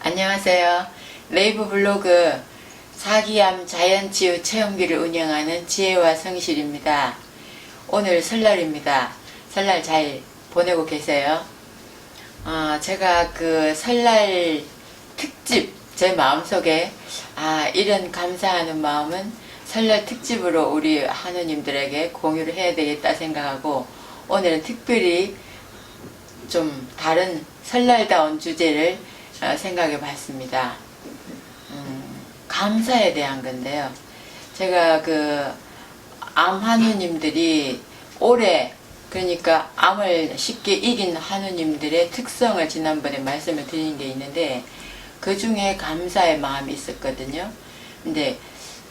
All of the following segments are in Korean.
안녕하세요. 레이브 블로그 사기암 자연치유 체험기를 운영하는 지혜와 성실입니다. 오늘 설날입니다. 설날 잘 보내고 계세요? 제가 그 설날 특집 제 마음속에 이런 감사하는 마음은 설날 특집으로 우리 하느님들에게 공유를 해야 되겠다 생각하고 오늘은 특별히 좀 다른 설날다운 주제를 생각해 봤습니다. 감사에 대한 건데요. 제가 그 암 하느님들이 올해 그러니까 암을 쉽게 이긴 하느님들의 특성을 지난번에 말씀을 드린 게 있는데 그 중에 감사의 마음이 있었거든요. 근데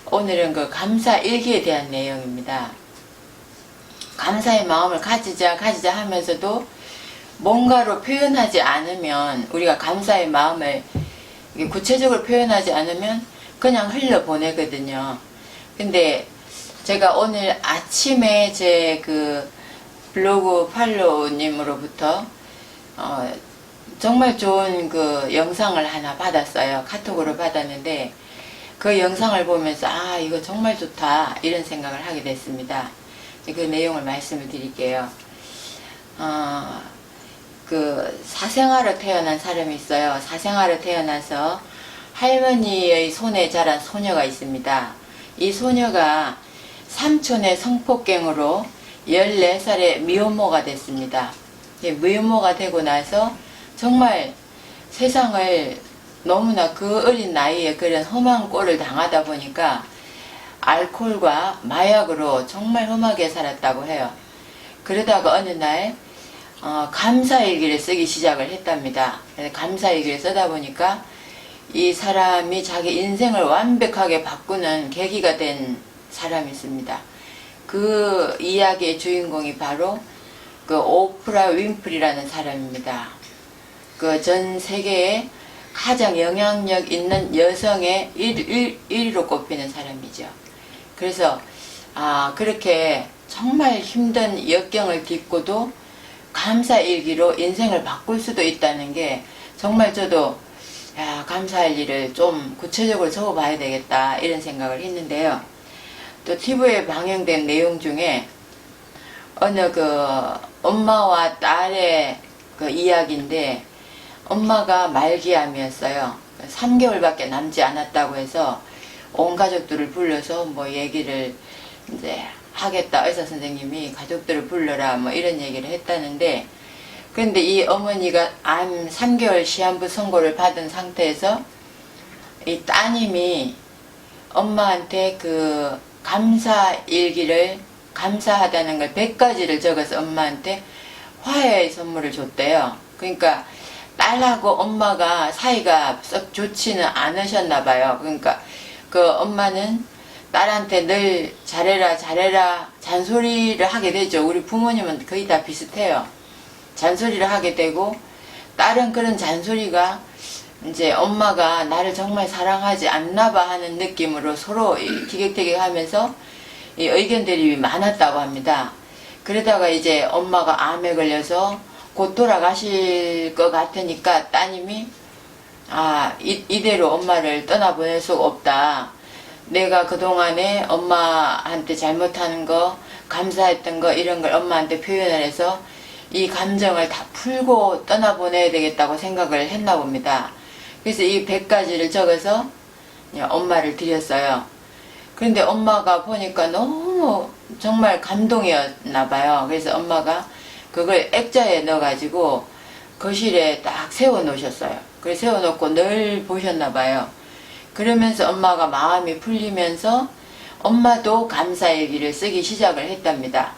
오늘은 그 감사 일기에 대한 내용입니다. 감사의 마음을 가지자 하면서도 뭔가로 표현하지 않으면 우리가 감사의 마음을 구체적으로 표현하지 않으면 그냥 흘려보내거든요. 근데 제가 오늘 아침에 제 그 블로그 팔로우님으로부터 정말 좋은 그 영상을 하나 받았어요. 카톡으로 받았는데 그 영상을 보면서 이거 정말 좋다 이런 생각을 하게 됐습니다. 그 내용을 말씀을 드릴게요. 그 사생아로 태어난 사람이 있어요. 사생아로 태어나서 할머니의 손에 자란 소녀가 있습니다. 이 소녀가 삼촌의 성폭행으로 14살에 미혼모가 됐습니다. 미혼모가 되고 나서 정말 세상을 너무나 그 어린 나이에 그런 험한 꼴을 당하다 보니까 알코올과 마약으로 정말 험하게 살았다고 해요. 그러다가 어느 날 감사일기를 쓰기 시작을 했답니다. 감사일기를 쓰다 보니까 이 사람이 자기 인생을 완벽하게 바꾸는 계기가 된 사람이 있습니다. 그 이야기의 주인공이 바로 그 오프라 윈프리라는 사람입니다. 그 전 세계에 가장 영향력 있는 여성의 1위로 꼽히는 사람이죠. 그래서 그렇게 정말 힘든 역경을 딛고도 감사일기로 인생을 바꿀 수도 있다는 게 정말 저도 감사할 일을 좀 구체적으로 적어봐야 되겠다 이런 생각을 했는데요. 또 TV에 방영된 내용 중에 어느 그 엄마와 딸의 그 이야기인데 엄마가 말기암이었어요. 3개월밖에 남지 않았다고 해서 온 가족들을 불러서 뭐 얘기를 이제 하겠다. 의사 선생님이 가족들을 불러라 뭐 이런 얘기를 했다는데 그런데 이 어머니가 암 3개월 시한부 선고를 받은 상태에서 이 따님이 엄마한테 그 감사일기를 감사하다는 걸 100가지를 적어서 엄마한테 화해의 선물을 줬대요. 그러니까 딸하고 엄마가 사이가 썩 좋지는 않으셨나 봐요. 그러니까 그 엄마는 딸한테 늘 잘해라 잔소리를 하게 되죠. 우리 부모님은 거의 다 비슷해요. 잔소리를 하게 되고 딸은 그런 잔소리가 이제 엄마가 나를 정말 사랑하지 않나봐 하는 느낌으로 서로 티격태격하면서 의견 대립이 많았다고 합니다. 그러다가 이제 엄마가 암에 걸려서 곧 돌아가실 것 같으니까 따님이 이대로 엄마를 떠나보낼 수가 없다. 내가 그동안에 엄마한테 잘못하는 거 감사했던 거 이런 걸 엄마한테 표현을 해서 이 감정을 다 풀고 떠나보내야 되겠다고 생각을 했나 봅니다. 그래서 이 100가지를 적어서 엄마를 드렸어요. 그런데 엄마가 보니까 너무 정말 감동이었나 봐요. 그래서 엄마가 그걸 액자에 넣어가지고 거실에 딱 세워 놓으셨어요. 그래서 세워 놓고 늘 보셨나 봐요. 그러면서 엄마가 마음이 풀리면서 엄마도 감사일기를 쓰기 시작을 했답니다.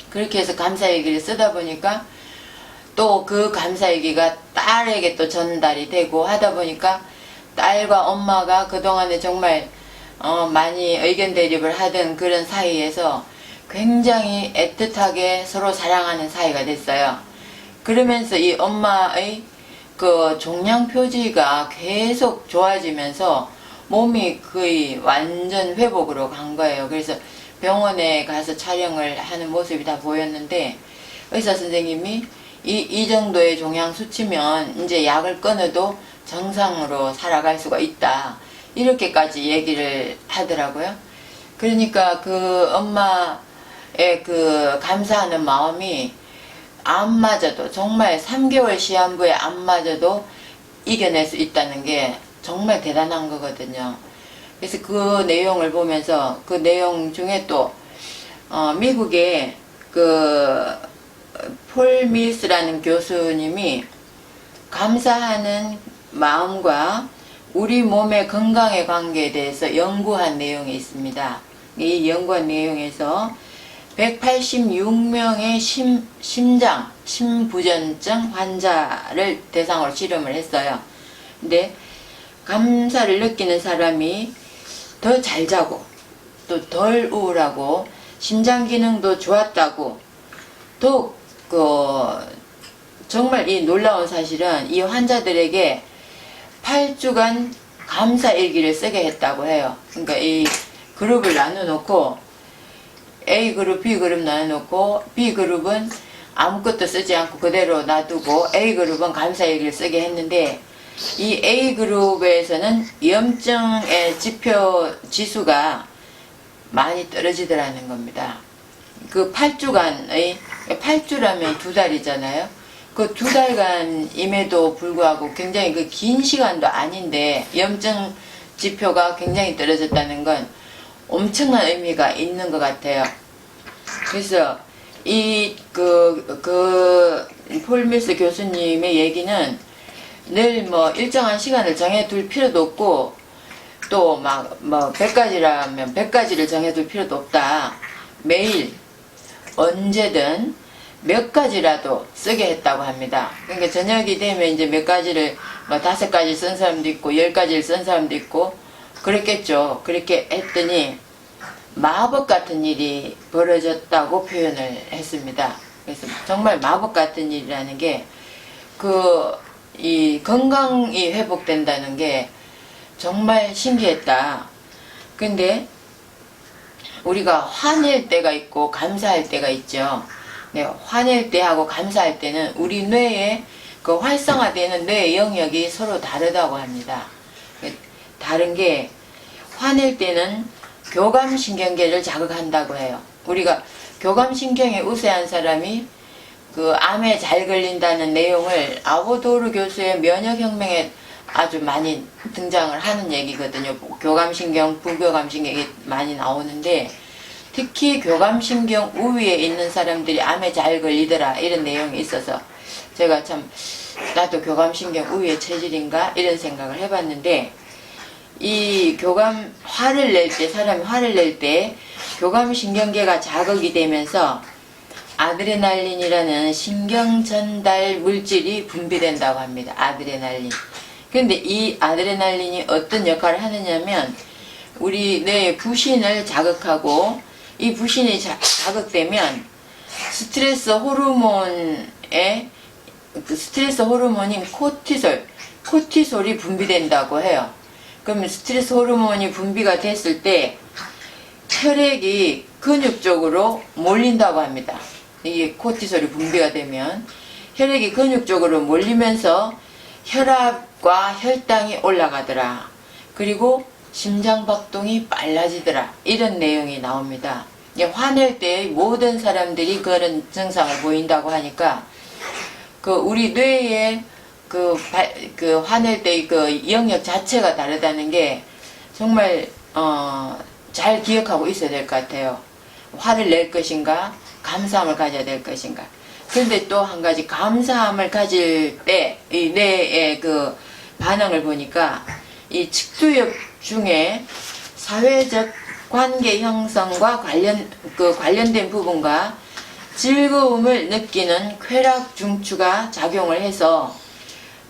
그렇게 해서 감사일기를 쓰다 보니까 또 그 감사일기가 딸에게 또 전달이 되고 하다 보니까 딸과 엄마가 그동안에 정말 많이 의견 대립을 하던 그런 사이에서 굉장히 애틋하게 서로 사랑하는 사이가 됐어요. 그러면서 이 엄마의 그 종양 표지가 계속 좋아지면서 몸이 거의 완전 회복으로 간 거예요. 그래서 병원에 가서 촬영을 하는 모습이 다 보였는데 의사 선생님이 이 정도의 종양 수치면 이제 약을 끊어도 정상으로 살아갈 수가 있다. 이렇게까지 얘기를 하더라고요. 그러니까 그 엄마의 그 감사하는 마음이 암마저도 정말 3개월 시한부에 암마저도 이겨낼 수 있다는 게 정말 대단한 거거든요. 그래서 그 내용을 보면서 그 내용 중에 또 미국의 그 폴 밀스라는 교수님이 감사하는 마음과 우리 몸의 건강의 관계에 대해서 연구한 내용이 있습니다. 이 연구한 내용에서 186명의 심부전증 환자를 대상으로 실험을 했어요. 근데 감사를 느끼는 사람이 더 잘 자고 또 덜 우울하고 심장 기능도 좋았다고, 또 정말 이 놀라운 사실은 이 환자들에게 8주간 감사 일기를 쓰게 했다고 해요. 그러니까 이 그룹을 나눠놓고 A그룹, B그룹 나눠놓고 B그룹은 아무것도 쓰지 않고 그대로 놔두고 A그룹은 감사 일기를 쓰게 했는데, 이 A그룹에서는 염증의 지수가 많이 떨어지더라는 겁니다. 그 8주간의, 8주라면 2달이잖아요. 그 2달간임에도 불구하고 굉장히 그 긴 시간도 아닌데 염증 지표가 굉장히 떨어졌다는 건 엄청난 의미가 있는 것 같아요. 그래서 폴 밀스 교수님의 얘기는 늘 뭐 일정한 시간을 정해둘 필요도 없고, 또 막 100가지라면 100가지를 정해둘 필요도 없다. 매일 언제든 몇 가지라도 쓰게 했다고 합니다. 그러니까 저녁이 되면 이제 몇 가지를 5가지 쓴 사람도 있고 10가지를 쓴 사람도 있고 그랬겠죠. 그렇게 했더니 마법 같은 일이 벌어졌다고 표현을 했습니다. 그래서 정말 마법 같은 일이라는 게 이 건강이 회복된다는 게 정말 신기했다. 근데 우리가 화낼 때가 있고 감사할 때가 있죠. 네, 화낼 때하고 감사할 때는 우리 뇌에 그 활성화되는 뇌의 영역이 서로 다르다고 합니다. 다른 게, 화낼 때는 교감신경계를 자극한다고 해요. 우리가 교감신경이 우세한 사람이 그 암에 잘 걸린다는 내용을 아보도르 교수의 면역혁명에 아주 많이 등장을 하는 얘기거든요. 교감신경, 부교감신경이 많이 나오는데, 특히 교감신경 우위에 있는 사람들이 암에 잘 걸리더라, 이런 내용이 있어서 제가 참 나도 교감신경 우위의 체질인가 이런 생각을 해봤는데, 이 화를 낼 때, 사람이 화를 낼 때 교감신경계가 자극이 되면서 아드레날린이라는 신경전달 물질이 분비된다고 합니다. 아드레날린. 근데 이 아드레날린이 어떤 역할을 하느냐면 우리 뇌의 부신을 자극하고, 이 부신이 자극되면 스트레스 호르몬인 코티솔이 분비된다고 해요. 그러면 스트레스 호르몬이 분비가 됐을 때 혈액이 근육 쪽으로 몰린다고 합니다. 이게 코티솔이 분비가 되면 혈액이 근육 쪽으로 몰리면서 혈압과 혈당이 올라가더라. 그리고 심장박동이 빨라지더라. 이런 내용이 나옵니다. 화낼 때 모든 사람들이 그런 증상을 보인다고 하니까 우리 뇌의 화낼 때 그 영역 자체가 다르다는 게 정말 잘 기억하고 있어야 될 것 같아요. 화를 낼 것인가, 감사함을 가져야 될 것인가. 그런데 또 한 가지, 감사함을 가질 때 이 뇌의 그 반응을 보니까 이 측두엽 중에 사회적 관계 형성과 관련된 부분과 즐거움을 느끼는 쾌락 중추가 작용을 해서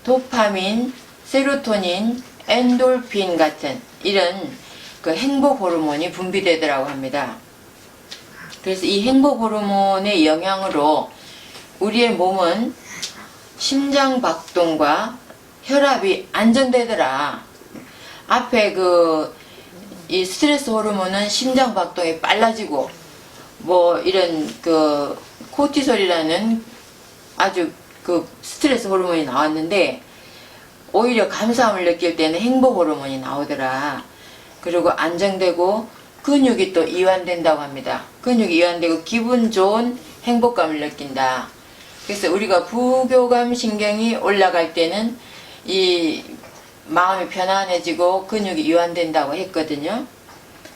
도파민, 세로토닌, 엔돌핀 같은 이런 그 행복 호르몬이 분비되더라고 합니다. 그래서 이 행복 호르몬의 영향으로 우리의 몸은 심장 박동과 혈압이 안정되더라. 앞에 이 스트레스 호르몬은 심장 박동이 빨라지고 이런 코티솔이라는 아주 스트레스 호르몬이 나왔는데 오히려 감사함을 느낄 때는 행복 호르몬이 나오더라. 그리고 안정되고 근육이 또 이완된다고 합니다. 근육이 이완되고 기분 좋은 행복감을 느낀다. 그래서 우리가 부교감 신경이 올라갈 때는 이 마음이 편안해지고 근육이 이완된다고 했거든요.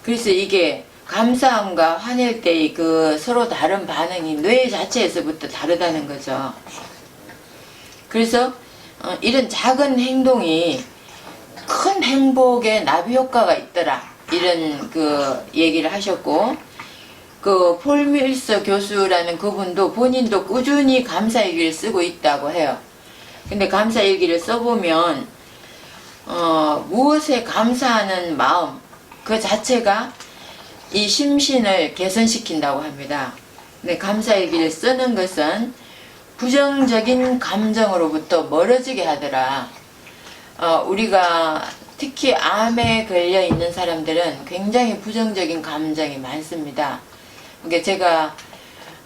그래서 이게 감사함과 화낼 때의 그 서로 다른 반응이 뇌 자체에서부터 다르다는 거죠. 그래서 이런 작은 행동이 큰 행복의 나비 효과가 있더라. 이런 그 얘기를 하셨고, 그 폴밀서 교수라는 그분도 본인도 꾸준히 감사일기를 쓰고 있다고 해요. 근데 감사일기를 써보면 무엇에 감사하는 마음 그 자체가 이 심신을 개선시킨다고 합니다. 근데 감사일기를 쓰는 것은 부정적인 감정으로부터 멀어지게 하더라. 우리가 특히 암에 걸려 있는 사람들은 굉장히 부정적인 감정이 많습니다. 그러니까 제가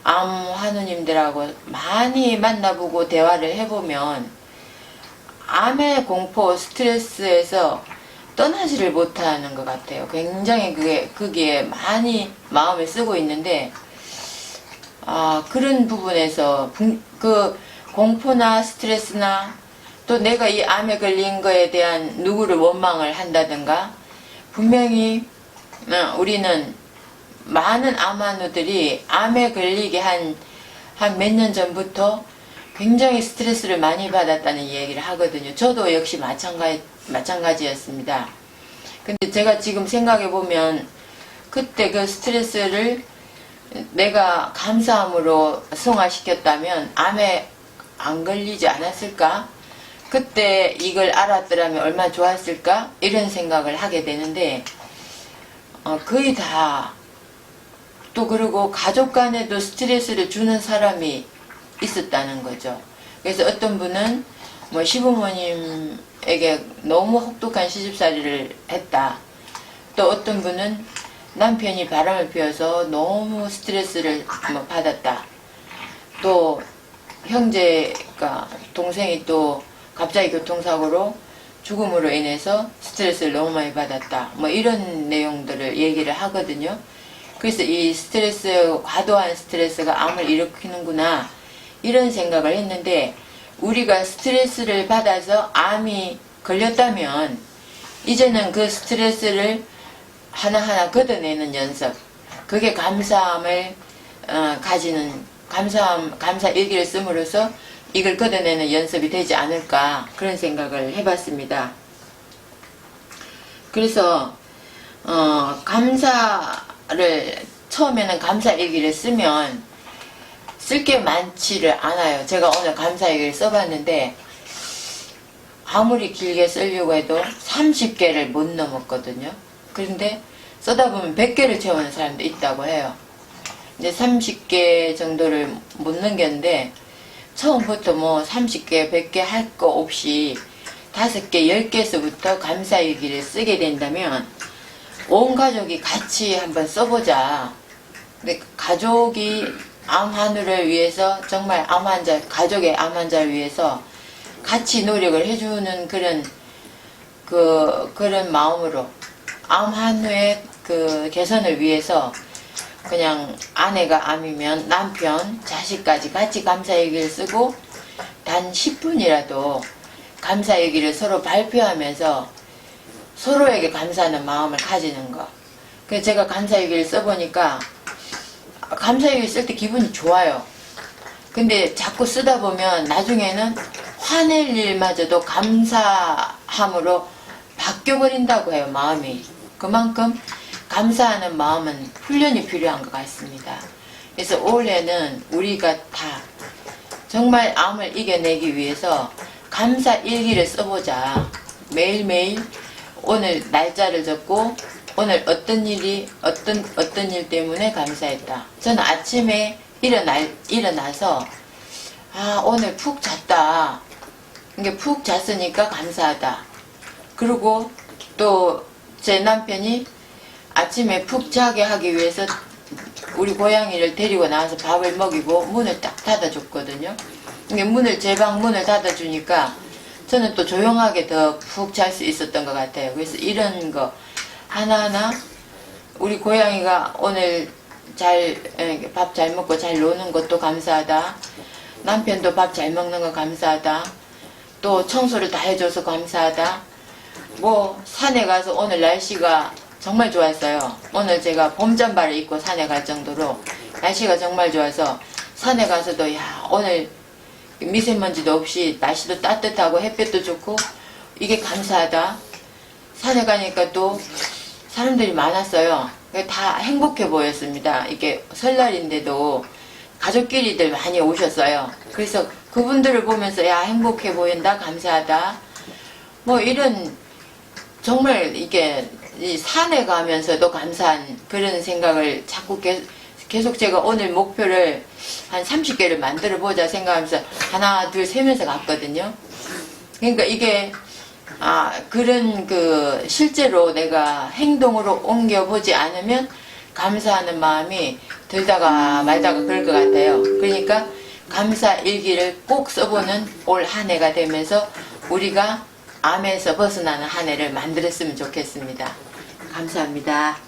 암 환우님들하고 많이 만나보고 대화를 해보면 암의 공포, 스트레스에서 떠나지를 못하는 것 같아요. 굉장히 거기에 많이 마음을 쓰고 있는데, 그런 부분에서 그 공포나 스트레스나 또 내가 이 암에 걸린 거에 대한 누구를 원망을 한다든가, 분명히 우리는 많은 암환우들이 암에 걸리게 한 몇 년 전부터 굉장히 스트레스를 많이 받았다는 얘기를 하거든요. 저도 역시 마찬가지였습니다. 근데 제가 지금 생각해 보면 그때 그 스트레스를 내가 감사함으로 승화시켰다면 암에 안 걸리지 않았을까? 그때 이걸 알았더라면 얼마나 좋았을까? 이런 생각을 하게 되는데, 거의 다 또 그리고 가족 간에도 스트레스를 주는 사람이 있었다는 거죠. 그래서 어떤 분은 뭐 시부모님에게 너무 혹독한 시집살이를 했다. 또 어떤 분은 남편이 바람을 피워서 너무 스트레스를 받았다. 또 형제가 동생이 또 갑자기 교통사고로 죽음으로 인해서 스트레스를 너무 많이 받았다. 뭐 이런 내용들을 얘기를 하거든요. 그래서 이 스트레스, 과도한 스트레스가 암을 일으키는구나 이런 생각을 했는데, 우리가 스트레스를 받아서 암이 걸렸다면 이제는 그 스트레스를 하나하나 걷어내는 연습, 그게 감사함을 가지는 감사 일기를 씀으로써 이걸 걷어내는 연습이 되지 않을까, 그런 생각을 해봤습니다. 그래서 감사를 처음에는 감사 일기를 쓰면 쓸 게 많지를 않아요. 제가 오늘 감사 일기를 써봤는데 아무리 길게 쓰려고 해도 30개를 못 넘었거든요. 그런데 쓰다 보면 100개를 채우는 사람도 있다고 해요. 이제 30개 정도를 못 넘겼는데, 처음부터 뭐 30개, 100개 할 거 없이 5개, 10개에서부터 감사일기를 쓰게 된다면 온 가족이 같이 한번 써보자. 근데 가족이 암 환우를 위해서, 정말 가족의 암 환자를 위해서 같이 노력을 해주는 그런 마음으로 암 환우의 그 개선을 위해서 그냥 아내가 암이면 남편, 자식까지 같이 감사일기를 쓰고 단 10분이라도 감사일기를 서로 발표하면서 서로에게 감사하는 마음을 가지는 거. 그래서 제가 감사일기를 써보니까 감사일기 쓸 때 기분이 좋아요. 근데 자꾸 쓰다 보면 나중에는 화낼 일마저도 감사함으로 바뀌어버린다고 해요, 마음이. 그만큼 감사하는 마음은 훈련이 필요한 것 같습니다. 그래서 올해는 우리가 다 정말 암을 이겨내기 위해서 감사 일기를 써보자. 매일매일 오늘 날짜를 적고 오늘 어떤 일 때문에 감사했다. 저는 아침에 일어나서 오늘 푹 잤다. 이게 푹 잤으니까 감사하다. 그리고 또 제 남편이 아침에 푹 자게 하기 위해서 우리 고양이를 데리고 나와서 밥을 먹이고 문을 딱 닫아줬거든요. 제 방 문을 닫아주니까 저는 또 조용하게 더 푹 잘 수 있었던 것 같아요. 그래서 이런 거 하나하나 우리 고양이가 오늘 밥 잘 먹고 잘 노는 것도 감사하다. 남편도 밥 잘 먹는 거 감사하다. 또 청소를 다 해줘서 감사하다. 뭐 산에 가서 오늘 날씨가 정말 좋았어요. 오늘 제가 봄잠바를 입고 산에 갈 정도로 날씨가 정말 좋아서 산에 가서도 야 오늘 미세먼지도 없이 날씨도 따뜻하고 햇볕도 좋고 이게 감사하다. 산에 가니까 또 사람들이 많았어요. 다 행복해 보였습니다. 이게 설날인데도 가족끼리들 많이 오셨어요. 그래서 그분들을 보면서 야 행복해 보인다, 감사하다. 뭐 이런 정말 이게 이 산에 가면서도 감사한 그런 생각을 자꾸 계속 제가 오늘 목표를 한 30개를 만들어 보자 생각하면서 하나 둘 세면서 갔거든요. 그러니까 이게 그런 실제로 내가 행동으로 옮겨보지 않으면 감사하는 마음이 들다가 말다가 그럴 것 같아요. 그러니까 감사 일기를 꼭 써보는 올 한 해가 되면서 우리가 암에서 벗어나는 한 해를 만들었으면 좋겠습니다. 감사합니다.